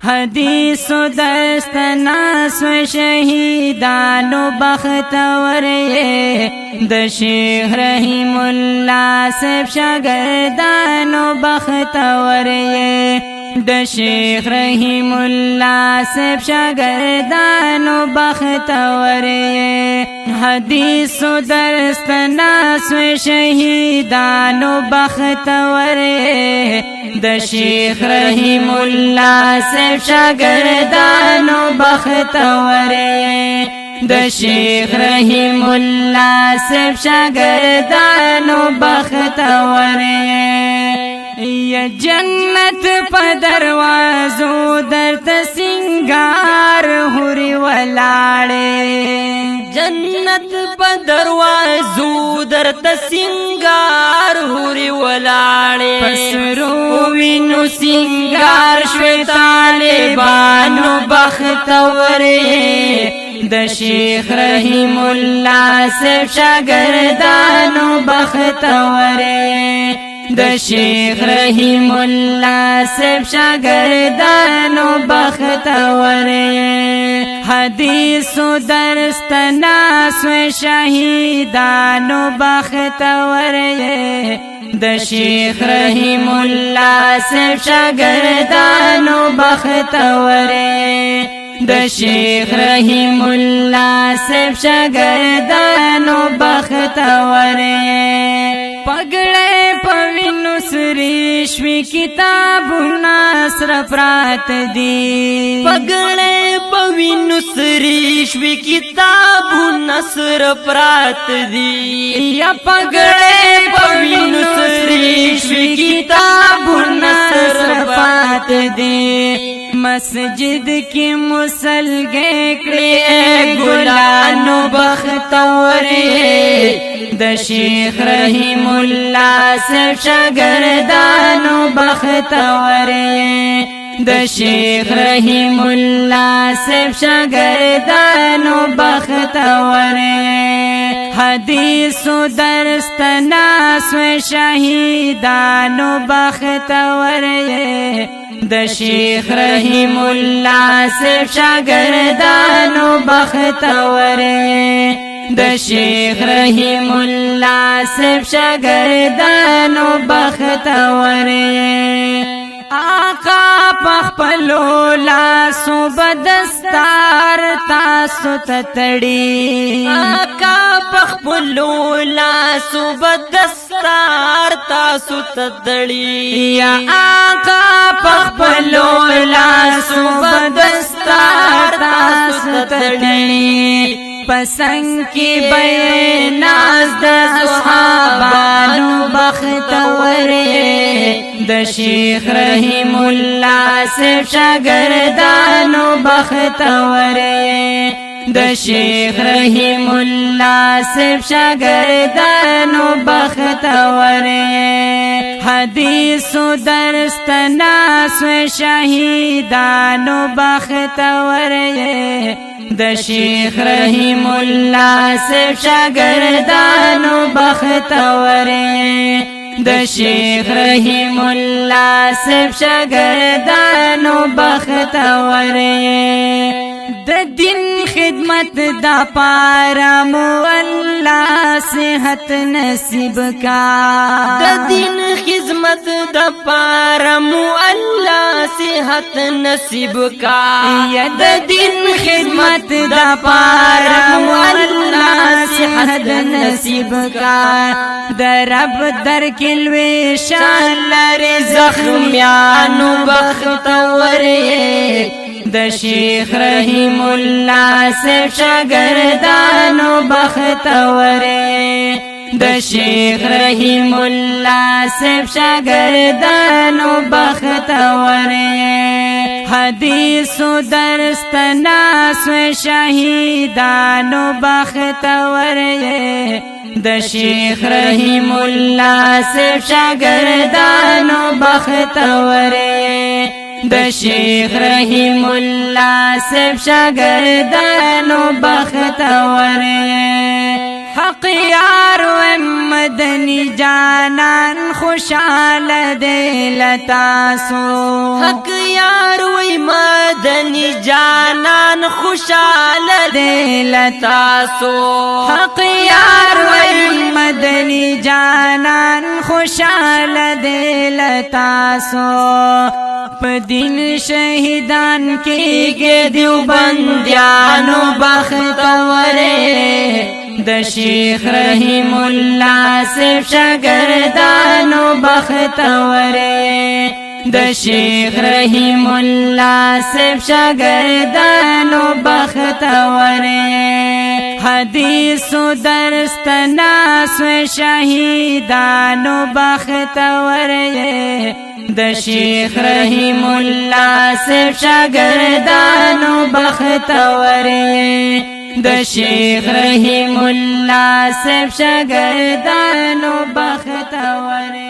حدیث دستناس و شهیدانو بختور د شیخ رحیم الله صاحب شاگردانو بختور د شیخ رحیم الله صاحب شاگردانو بختور حدیث دستناس و شهیدانو بختور د شیخ رحیم الله صاحب شاگردانو بختور د شیخ رحیم الله صاحب شاگردانو بختور یا جنت په دروازو درته سنگار هوري ولاړې جنت په دروازو درته سنگار هوري ولاړې پسرو وینو سنگار شوي طالبانو بختور د شیخ رحیم الله صاحب شاگردانو بختور د شیخ رحیم الله صاحب شاگردانو بختور حدیث درستناس و شهیدانو بختور د شیخ رحیم الله صاحب شاگردانو بختور د شیخ رحیم الله صاحب شاگردانو بختور پګړې پوینو سری شوي کتابونه سره پرات دي پګړې پوینو سری شوي کتابونه سره پرات دي یا پګړې پوینو سری شوي کتابونه سره پرات دي مسجد کی مسلګې کړې ګلانو بختور د شیخ رحیم الله صاحب شاگردانو بختور د شیخ رحیم الله صاحب شاگردانو بختور حدیث درستناس و شهیدانو بختور د شیخ رحیم الله صاحب شاگردانو بختور د شیخ رحیم الله صاحب شاگردانو بختور آقا پخپلو لاسو بدستار تاسو تتڑی آقا پخپلو لاسو بدستار تاسو تتڑی یا آقا پخپلو لاسو بدستار تاسو تتڑی پسنگ کی بے ناز د صحابانو بختور د شیخ رحیم الله صاحب شاگردانو بختور د شیخ رحیم الله صاحب شاگردانو بختور حدیث درستناس و شهیدانو بختور د شیخ رحیم الله صاحب شاگردانو بختور د شیخ رحیم الله صاحب شاگردانو بختور د دین خدمت دا پارا مو الله صحت نصیب کا د دین خدمت دا پارا مو الله صحت نصیب کا یا د دین خدمت دا پارا مو الله صحت نصیب کا د رب در کلوی شان لري زخمیانو بختور د شیخ رحیم الله صاحب شاگردانو بختور د شیخ رحیم الله صاحب شاگردانو بختور حدیث درستناس و شهیدانو بختور د شیخ رحیم الله صاحب شاگردانو بختور د شیخ رحیم الله صاحب شاگردانو بختور حق یار و مدنی جانان خوشحال دے لتاسو حق یار و جانان خوشاله دې لتاسو حق یار وی مدنی جانان خوشاله دې لتاسو په دین شهیدان کېږي دیوبندیانو بختوره د شیخ رحیم الله صاحب شاګردانو بختوره د شیخ رحیم الله صاحب شاګردانو بختوره حدیث درس تناس شهیدانو بختوره د شیخ رحیم الله صاحب شاګردانو بختوره د شیخ رحیم الله صاحب شاګردانو بختوره